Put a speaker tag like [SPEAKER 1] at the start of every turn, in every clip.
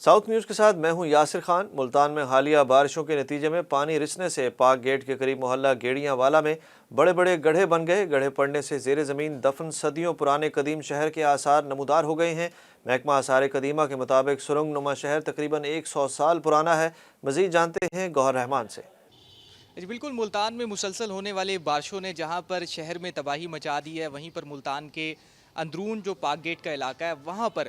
[SPEAKER 1] South news کے ساتھ میں ہوں یاسر خان۔ ملتان میں حالیہ بارشوں کے نتیجے میں پانی رسنے سے پاک گیٹ کے قریب محلہ گیڑیاں والا میں بڑے بڑے گڑھے بن گئے۔ گڑھے پڑنے سے زیر زمین دفن صدیوں پرانے قدیم شہر کے آثار نمودار ہو گئے ہیں۔ محکمہ آثار قدیمہ کے مطابق سرنگ نما شہر تقریباً 100 سال پرانا ہے۔ مزید جانتے ہیں گوہر رحمان سے۔
[SPEAKER 2] جی بالکل، ملتان میں مسلسل ہونے والے بارشوں نے جہاں پر شہر میں تباہی مچا دی ہے، وہیں پر ملتان کے اندرون جو پاک گیٹ کا علاقہ ہے وہاں پر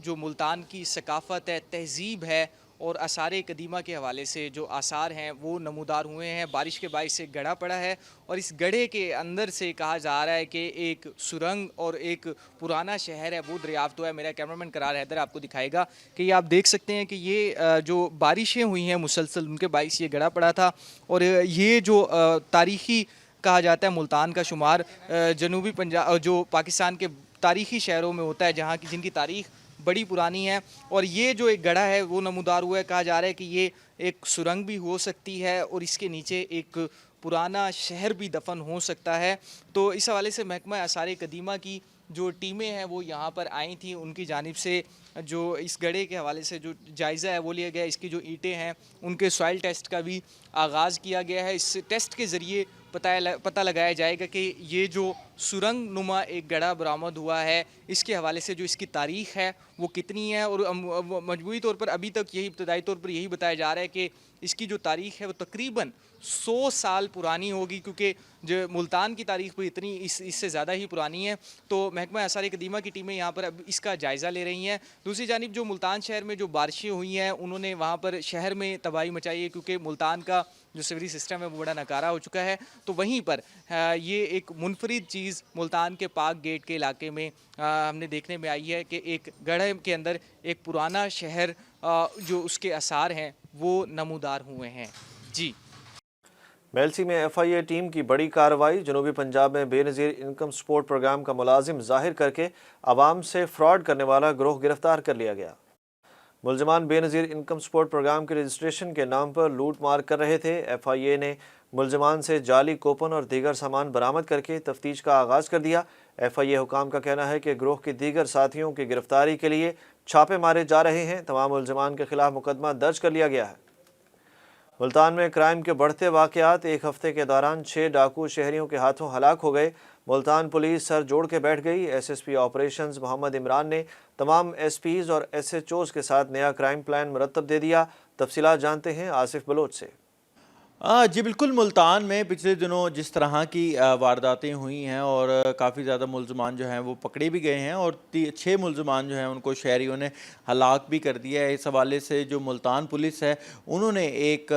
[SPEAKER 2] جو ملتان کی ثقافت ہے، تہذیب ہے اور آثار قدیمہ کے حوالے سے جو آثار ہیں وہ نمودار ہوئے ہیں۔ بارش کے باعث سے گڑھا پڑا ہے اور اس گڑھے کے اندر سے کہا جا رہا ہے کہ ایک سرنگ اور ایک پرانا شہر ہے وہ دریافت ہوا ہے۔ میرا کیمرامین قرار حیدر آپ کو دکھائے گا کہ یہ آپ دیکھ سکتے ہیں کہ یہ جو بارشیں ہوئی ہیں مسلسل ان کے باعث یہ گڑھا پڑا تھا، اور یہ جو تاریخی کہا جاتا ہے ملتان کا شمار جنوبی پنجاب جو پاکستان کے تاریخی شہروں میں ہوتا ہے جہاں کی جن کی تاریخ بڑی پرانی ہے، اور یہ جو ایک گڑھا ہے وہ نمودار ہوا ہے۔ کہا جا رہا ہے کہ یہ ایک سرنگ بھی ہو سکتی ہے اور اس کے نیچے ایک پرانا شہر بھی دفن ہو سکتا ہے۔ تو اس حوالے سے محکمہ آثار قدیمہ کی جو ٹیمیں ہیں وہ یہاں پر آئی تھیں، ان کی جانب سے جو اس گڑھے کے حوالے سے جو جائزہ ہے وہ لیا گیا۔ اس کی جو اینٹیں ہیں ان کے سوائل ٹیسٹ کا بھی آغاز کیا گیا ہے۔ اس ٹیسٹ کے ذریعے پتہ لگایا جائے گا کہ یہ جو سرنگ نما ایک گڑھا برآمد ہوا ہے اس کے حوالے سے جو اس کی تاریخ ہے وہ کتنی ہے، اور مجموعی طور پر ابھی تک یہی ابتدائی طور پر یہی بتایا جا رہا ہے کہ اس کی جو تاریخ ہے وہ تقریباً 100 سال پرانی ہوگی، کیونکہ جو ملتان کی تاریخ بھی اتنی اس سے زیادہ ہی پرانی ہے۔ تو محکمہ آثار قدیمہ کی ٹیمیں یہاں پر اب اس کا جائزہ لے رہی ہیں۔ دوسری جانب جو ملتان شہر میں جو بارشیں ہوئی ہیں انہوں نے وہاں پر شہر میں تباہی مچائی ہے، کیونکہ ملتان کا جو سیوری سسٹم ہے وہ بڑا ناکارہ ہو چکا ہے۔ تو وہیں پر یہ ایک منفرد چیز ملتان کے پاک گیٹ کے علاقے میں ہم نے دیکھنے میں آئی ہے کہ ایک گڑھے کے اندر ایک پرانا شہر جو اس کے آثار ہیں وہ نمودار ہوئے ہیں۔ جی
[SPEAKER 1] میلسی میں ایف آئی اے ٹیم کی بڑی کارروائی۔ جنوبی پنجاب میں بے نظیر انکم سپورٹ پروگرام کا ملازم ظاہر کر کے عوام سے فراڈ کرنے والا گروہ گرفتار کر لیا گیا۔ ملزمان بے نظیر انکم سپورٹ پروگرام کے رجسٹریشن کے نام پر لوٹ مار کر رہے تھے۔ ایف آئی اے نے ملزمان سے جعلی کوپن اور دیگر سامان برآمد کر کے تفتیش کا آغاز کر دیا۔ ایف آئی اے حکام کا کہنا ہے کہ گروہ کے دیگر ساتھیوں کی گرفتاری کے لیے چھاپے مارے جا رہے ہیں۔ تمام ملزمان کے خلاف مقدمہ درج کر لیا گیا ہے۔ ملتان میں کرائم کے بڑھتے واقعات۔ ایک ہفتے کے دوران 6 ڈاکو شہریوں کے ہاتھوں ہلاک ہو گئے۔ ملتان پولیس سر جوڑ کے بیٹھ گئی۔ ایس ایس پی آپریشنز محمد عمران نے تمام ایس پیز اور ایس ایچ اوز کے ساتھ نیا کرائم پلان مرتب دے دیا۔ تفصیلات جانتے ہیں آصف بلوچ سے۔
[SPEAKER 3] جی بالکل، ملتان میں پچھلے دنوں جس طرح کی وارداتیں ہوئی ہیں اور کافی زیادہ ملزمان جو ہیں وہ پکڑے بھی گئے ہیں، اور 6 ملزمان جو ہیں ان کو شہریوں نے ہلاک بھی کر دیا ہے۔ اس حوالے سے جو ملتان پولیس ہے انہوں نے ایک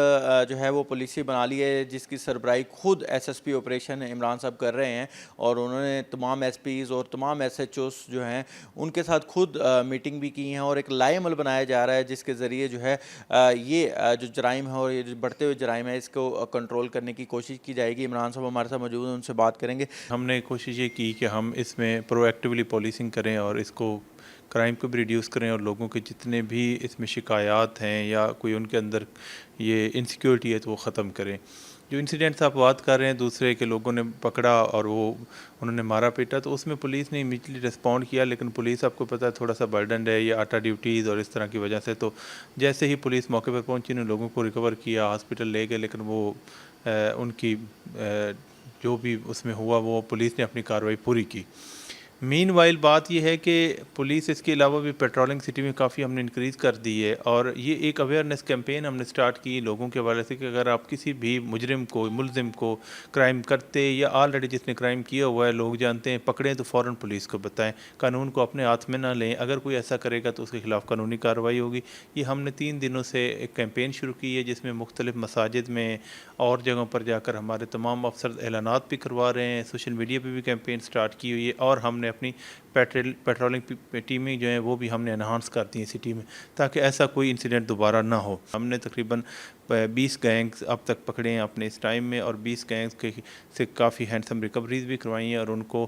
[SPEAKER 3] جو ہے وہ پالیسی بنا لی ہے جس کی سربراہی خود S S P operation Imran صاحب کر رہے ہیں، اور انہوں نے تمام ایس پیز اور تمام ایس ایچ اوز جو ہیں ان کے ساتھ خود میٹنگ بھی کی ہیں، اور ایک لائے عمل بنایا جا رہا ہے جس کے ذریعے جو ہے یہ جو جرائم ہے اور یہ جو بڑھتے ہوئے جرائم ہے اس کو کنٹرول کرنے کی کوشش کی جائے گی۔ عمران صاحب ہمارے ساتھ موجود ہیں، ان سے بات کریں گے۔
[SPEAKER 4] ہم نے کوشش یہ کی کہ ہم اس میں پرو ایکٹیولی پولیسنگ کریں اور اس کو کرائم کو بھی ریڈیوس کریں، اور لوگوں کے جتنے بھی اس میں شکایات ہیں یا کوئی ان کے اندر یہ انسیکیورٹی ہے تو وہ ختم کریں۔ جو انسیڈنٹس آپ بات کر رہے ہیں دوسرے کے لوگوں نے پکڑا اور وہ انہوں نے مارا پیٹا، تو اس میں پولیس نے امیڈیٹلی رسپونڈ کیا، لیکن پولیس آپ کو پتہ ہے تھوڑا سا برڈنڈ ہے، یہ آٹا ڈیوٹیز اور اس طرح کی وجہ سے، تو جیسے ہی پولیس موقع پر پہنچی انہوں نے لوگوں کو ریکور کیا، ہاسپٹل لے گئے، لیکن وہ ان کی جو بھی اس میں ہوا وہ پولیس نے اپنی کارروائی پوری کی۔ مین وائل بات یہ ہے کہ پولیس اس کے علاوہ بھی پیٹرولنگ سٹی میں کافی ہم نے انکریز کر دی ہے، اور یہ ایک اویئرنیس کیمپین ہم نے سٹارٹ کی لوگوں کے حوالے سے کہ اگر آپ کسی بھی مجرم کو، ملزم کو کرائم کرتے یا آلریڈی جس نے کرائم کیا ہوا ہے لوگ جانتے ہیں پکڑیں تو فوراً پولیس کو بتائیں، قانون کو اپنے ہاتھ میں نہ لیں، اگر کوئی ایسا کرے گا تو اس کے خلاف قانونی کارروائی ہوگی۔ یہ ہم نے 3 دنوں سے ایک کیمپین شروع کی ہے جس میں مختلف مساجد میں اور جگہوں پر جا کر ہمارے تمام افسر اعلانات بھی کروا رہے ہیں، سوشل میڈیا پہ بھی کیمپین سٹارٹ کی ہوئی ہے، اور ہم نے اپنی پیٹرولنگ ٹیمیں جو ہیں وہ بھی ہم نے انہانس کر دی ہیں سٹی میں تاکہ ایسا کوئی انسیڈنٹ دوبارہ نہ ہو۔ ہم نے تقریباً 20 گینگز اب تک پکڑے ہیں اپنے اس ٹائم میں، اور 20 گینگز سے کافی ہینڈسم ریکوریز بھی کروائی ہیں، اور ان کو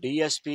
[SPEAKER 5] DSP